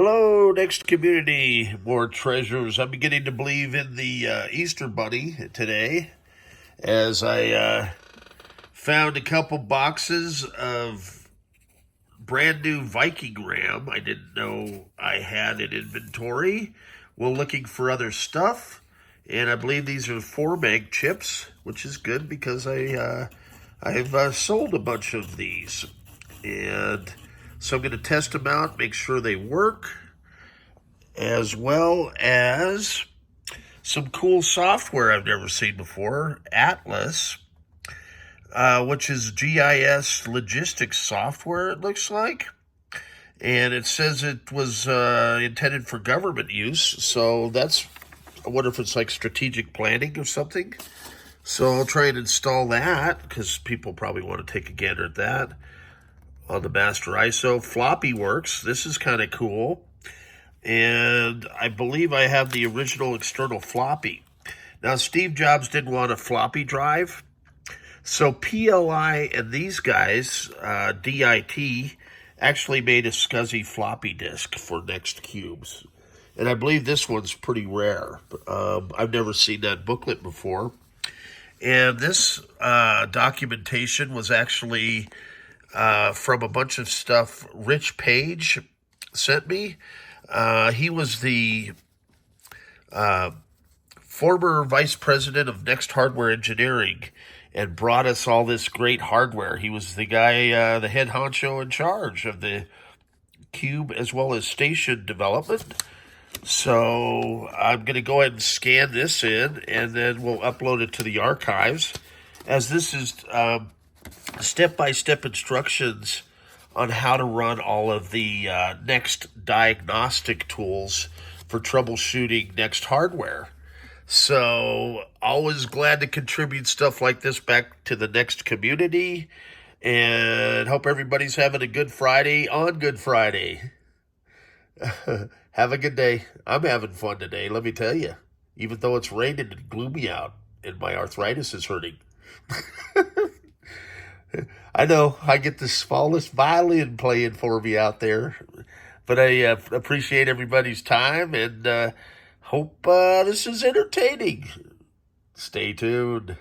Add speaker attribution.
Speaker 1: Hello, next community, more treasures. I'm beginning to believe in the Easter Bunny today as I found a couple boxes of brand new Viking RAM I didn't know I had in inventory while looking for other stuff. And I believe these are 4 meg chips, which is good because I've sold a bunch of these. And so I'm going to test them out, make sure they work, as well as some cool software I've never seen before, Atlas, which is GIS logistics software, it looks like. And it says it was intended for government use, so I wonder if it's like strategic planning or something. So I'll try and install that, because people probably want to take a gander at that. On the master ISO, floppy works. This is kind of cool. And I believe I have the original external floppy. Now, Steve Jobs didn't want a floppy drive. So PLI and these guys, DIT, actually made a SCSI floppy disk for NeXT Cubes. And I believe this one's pretty rare. I've never seen that booklet before. And this documentation was actually from a bunch of stuff Rich Page sent me. He was the former vice president of NeXT Hardware Engineering and brought us all this great hardware. He was the guy, the head honcho in charge of the Cube as well as station development. So I'm going to go ahead and scan this in, and then we'll upload it to the archives, as this is step-by-step instructions on how to run all of the NeXT Diagnostic tools for troubleshooting NeXT hardware. So always glad to contribute stuff like this back to the NeXT community, and hope everybody's having a good Friday on Good Friday. Have a good day. I'm having fun today, let me tell you, even though it's raining and gloomy out and my arthritis is hurting. I know I get the smallest violin playing for me out there, but I appreciate everybody's time and hope this is entertaining. Stay tuned.